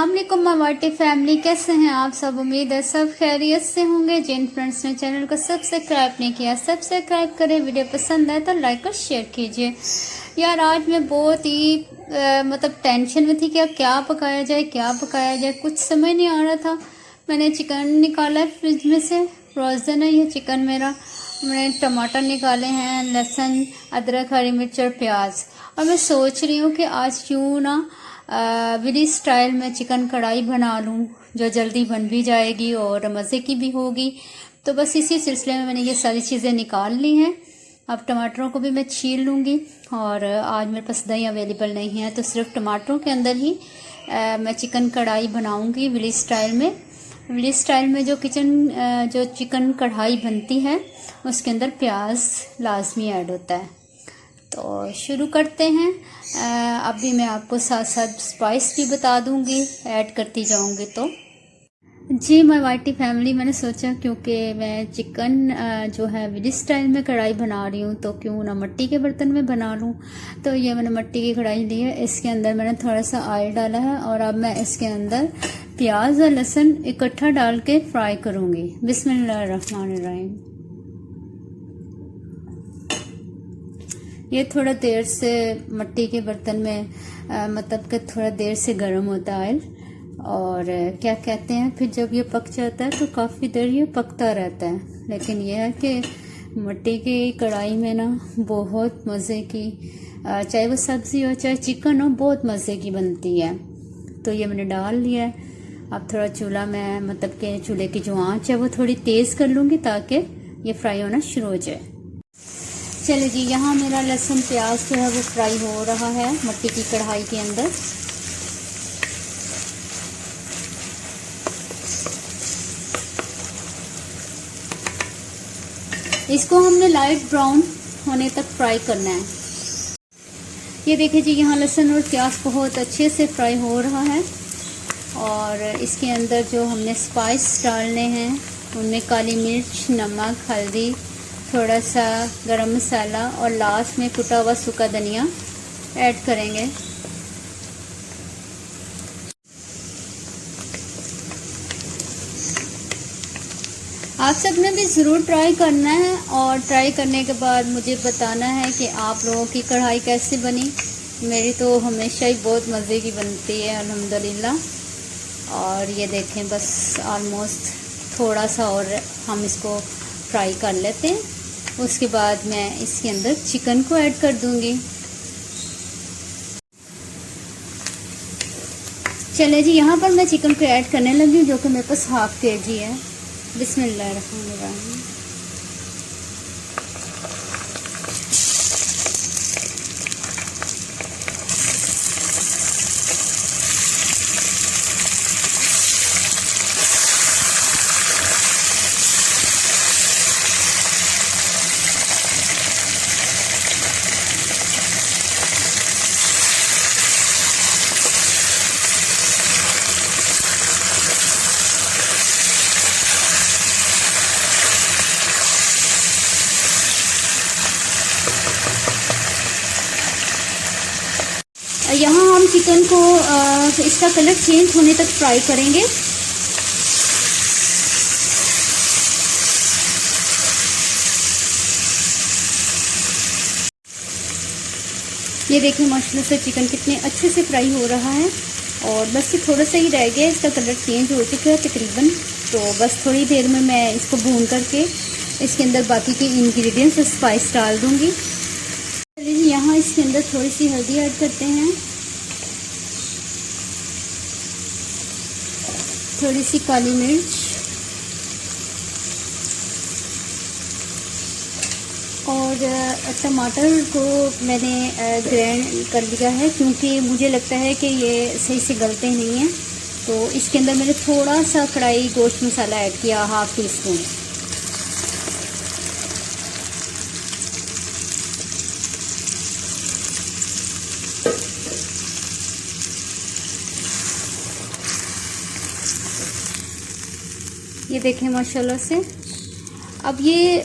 अस्सलाम वालेकुम मावाटी फैमिली, कैसे हैं आप सब। उम्मीद है सब खैरियत से होंगे। जिन फ्रेंड्स ने चैनल को सब्सक्राइब नहीं किया सब्सक्राइब करें। वीडियो पसंद आए तो लाइक और शेयर कीजिए। यार आज मैं बहुत ही मतलब टेंशन में थी कि क्या पकाया जाए, कुछ समझ नहीं आ रहा था। मैंने चिकन निकाला है फ्रिज में से, फ्रोज़न है ये चिकन मेरा। मैंने टमाटर निकाले हैं, लहसुन, अदरक, हरी मिर्च और प्याज। और मैं सोच रही हूँ कि आज क्यों ना विलेज स्टाइल में चिकन कढ़ाई बना लूँ, जो जल्दी बन भी जाएगी और मज़े की भी होगी। तो बस इसी सिलसिले में मैंने ये सारी चीज़ें निकाल ली हैं। अब टमाटरों को भी मैं छील लूँगी। और आज मेरे पास दही अवेलेबल नहीं है, तो सिर्फ टमाटरों के अंदर ही मैं चिकन कढ़ाई बनाऊँगी विलेज स्टाइल में। विलेज स्टाइल में जो चिकन कढ़ाई बनती है उसके अंदर प्याज लाजमी ऐड होता है। तो शुरू करते हैं। अभी मैं आपको साथ साथ स्पाइस भी बता दूंगी, ऐड करती जाऊंगी। तो जी मावाटी फैमिली, मैंने सोचा क्योंकि मैं चिकन जो है विलेज स्टाइल में कढ़ाई बना रही हूँ, तो क्यों ना मिट्टी के बर्तन में बना लूँ। तो ये मैंने मिट्टी की कढ़ाई ली है, इसके अंदर मैंने थोड़ा सा ऑयल डाला है और अब मैं इसके अंदर प्याज और लहसुन इकट्ठा डाल के फ्राई करूँगी। बिस्मिल्लाहिर्रहमानिर्रहीम। ये थोड़ा देर से मिट्टी के बर्तन में मतलब कि थोड़ा देर से गर्म होता है ऑयल, और क्या कहते हैं फिर जब ये पक जाता है तो काफ़ी देर ये पकता रहता है। लेकिन यह है कि मिट्टी की कढ़ाई में ना बहुत मज़े की, चाहे वो सब्ज़ी हो चाहे चिकन हो, बहुत मज़े की बनती है। तो ये मैंने डाल लिया है। अब थोड़ा चूल्हा में मतलब कि चूल्हे की जो आँच है वो थोड़ी तेज़ कर लूँगी ताकि ये फ्राई होना शुरू हो जाए। चलिए जी, यहाँ मेरा लहसुन प्याज जो है वो फ्राई हो रहा है मिट्टी की कढ़ाई के अंदर। इसको हमने लाइट ब्राउन होने तक फ्राई करना है। ये देखिए जी, यहाँ लहसुन और प्याज बहुत अच्छे से फ्राई हो रहा है। और इसके अंदर जो हमने स्पाइस डालने हैं उनमें काली मिर्च, नमक, हल्दी, थोड़ा सा गरम मसाला और लास्ट में कुटा हुआ सूखा धनिया ऐड करेंगे। आप सब ने भी ज़रूर ट्राई करना है और ट्राई करने के बाद मुझे बताना है कि आप लोगों की कढ़ाई कैसी बनी। मेरी तो हमेशा ही बहुत मज़े की बनती है अल्हम्दुलिल्लाह। और ये देखें, बस ऑलमोस्ट थोड़ा सा और हम इसको फ्राई कर लेते हैं। उसके बाद मैं इसके अंदर चिकन को ऐड कर दूंगी। चले जी, यहाँ पर मैं चिकन को ऐड करने लगी हूँ, जो कि मेरे पास हाफ kg है। बिस्मिल्लाहिर्रहमानिर्रहीम। यहाँ हम चिकन को इसका कलर चेंज होने तक फ्राई करेंगे। ये देखिए माशाल्लाह से चिकन कितने अच्छे से फ्राई हो रहा है। और बस ये थोड़ा सा ही रह गया, इसका कलर चेंज हो चुका है तकरीबन। तो बस थोड़ी देर में मैं इसको भून करके इसके अंदर बाकी के इंग्रेडिएंट्स और स्पाइस डाल दूँगी। यहाँ इसके अंदर थोड़ी सी हल्दी ऐड करते हैं, थोड़ी सी काली मिर्च और टमाटर को मैंने ग्राइंड कर लिया है, क्योंकि मुझे लगता है कि ये सही से गलते नहीं हैं। तो इसके अंदर मैंने थोड़ा सा कढ़ाई गोश्त मसाला ऐड किया, हाफ टी स्पून। ये देखें माशाल्लाह से। अब ये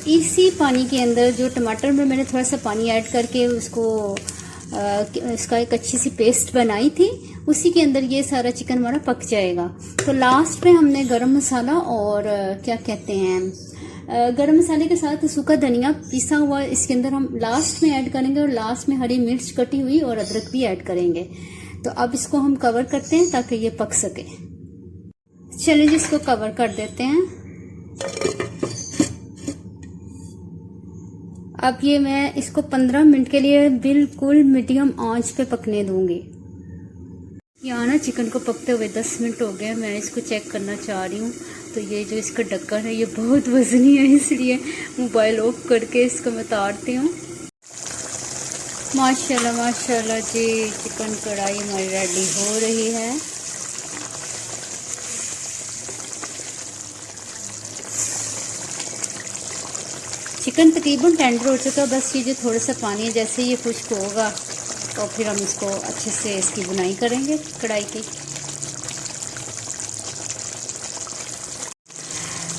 इसी पानी के अंदर जो टमाटर में मैंने थोड़ा सा पानी ऐड करके उसको इसका एक अच्छी सी पेस्ट बनाई थी, उसी के अंदर ये सारा चिकन हमारा पक जाएगा। तो लास्ट में हमने गरम मसाला और क्या कहते हैं गरम मसाले के साथ सूखा धनिया पिसा हुआ इसके अंदर हम लास्ट में ऐड करेंगे, और लास्ट में हरी मिर्च कटी हुई और अदरक भी ऐड करेंगे। तो अब इसको हम कवर करते हैं ताकि ये पक सके। चलिए जी इसको कवर कर देते हैं। अब ये मैं इसको 15 मिनट के लिए बिल्कुल मीडियम आंच पे पकने दूंगी। यहाँ ना चिकन को पकते हुए 10 मिनट हो गए, मैं इसको चेक करना चाह रही हूँ। तो ये जो इसका ढक्कन है ये बहुत वजनी है, इसलिए मोबाइल ऑफ करके इसको मैं उतारती हूँ। माशाल्लाह माशाल्लाह जी, चिकन कढ़ाई हमारी रेडी हो रही है। चिकन तकरीबन टेंडर हो चुका है, बस ये जो थोड़ा सा पानी है, जैसे ये खुश्क होगा तो फिर हम इसको अच्छे से इसकी बुनाई करेंगे कढ़ाई की।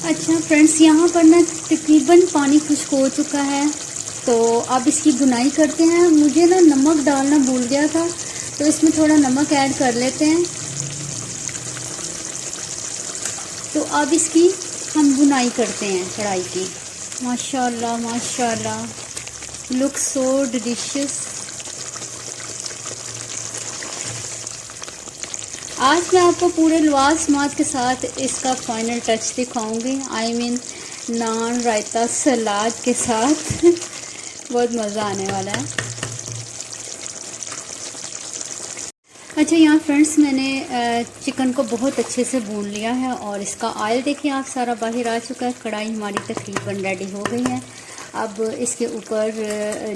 अच्छा फ्रेंड्स, यहाँ पर ना तकरीबन पानी खुश्क हो चुका है, तो अब इसकी बुनाई करते हैं। मुझे ना नमक डालना भूल गया था, तो इसमें थोड़ा नमक ऐड कर लेते हैं। तो अब इसकी हम बुनाई करते हैं कढ़ाई की। माशाल्लाह माशाल्लाह, लुक सो डिलीशियस। आज मैं आपको पूरे लवाज समाज के साथ इसका फाइनल टच दिखाऊंगी। आई मीन नान रायता सलाद के साथ बहुत मज़ा आने वाला है। अच्छा यहाँ फ्रेंड्स, मैंने चिकन को बहुत अच्छे से भून लिया है और इसका ऑयल देखिए आप सारा बाहर आ चुका है। कढ़ाई हमारी तकरीबन रेडी हो गई है। अब इसके ऊपर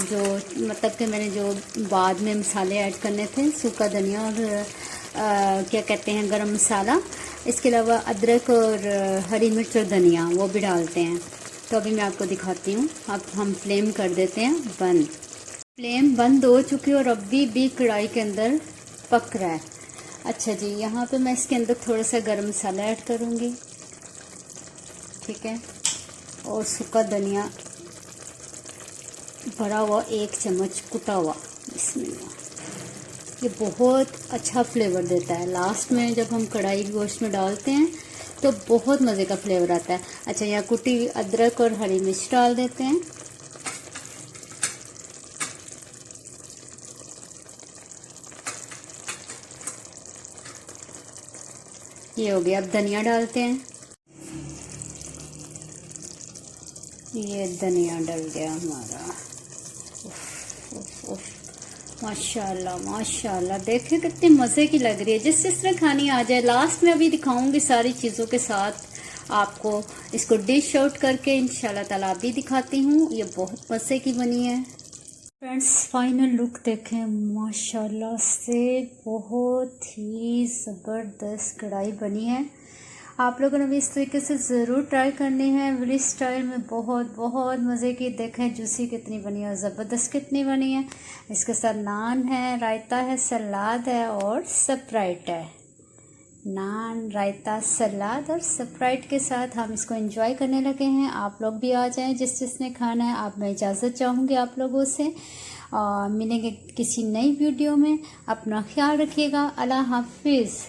जो मतलब कि मैंने जो बाद में मसाले ऐड करने थे, सूखा धनिया और क्या कहते हैं गरम मसाला, इसके अलावा अदरक और हरी मिर्च और धनिया वो भी डालते हैं। तो अभी मैं आपको दिखाती हूँ। अब हम फ्लेम कर देते हैं बंद। फ्लेम बंद हो चुकी है और अभी भी कढ़ाई के अंदर पक रहा है। अच्छा जी, यहाँ पे मैं इसके अंदर थोड़ा सा गरम मसाला ऐड करूँगी, ठीक है, और सूखा धनिया भरा हुआ 1 चम्मच कुटा हुआ। बिस्मिल्लाह, ये बहुत अच्छा फ्लेवर देता है। लास्ट में जब हम कढ़ाई गोश्त में डालते हैं तो बहुत मज़े का फ्लेवर आता है। अच्छा, यहाँ कुटी हुई अदरक और हरी मिर्च डाल देते हैं। ये हो गया। अब धनिया डालते हैं। ये धनिया डल गया हमारा। उफ, उफ, उफ। माशाल्लाह माशाल्लाह, देखें कितनी मज़े की लग रही है। जिस तरह खानी आ जाए। लास्ट में अभी दिखाऊंगी सारी चीज़ों के साथ आपको इसको डिश आउट करके इंशाल्लाह ताला भी दिखाती हूँ। ये बहुत मज़े की बनी है। फ्रेंड्स, फाइनल लुक देखें, माशाल्लाह से बहुत ही ज़बरदस्त कढ़ाई बनी है। आप लोगों ने भी इस तरीके से ज़रूर ट्राई करनी है। विलेज स्टाइल में बहुत बहुत मज़े की। देखें जूसी कितनी बनी है और ज़बरदस्त कितनी बनी है। इसके साथ नान है, रायता है, सलाद है और स्प्राइट है। नान, रायता, सलाद और स्प्राइट के साथ हम इसको एंजॉय करने लगे हैं। आप लोग भी आ जाएं जिसने खाना है। आप मैं इजाज़त चाहूँगी आप लोगों से। मिलेंगे किसी नई वीडियो में। अपना ख्याल रखिएगा। अल्लाह हाफिज़।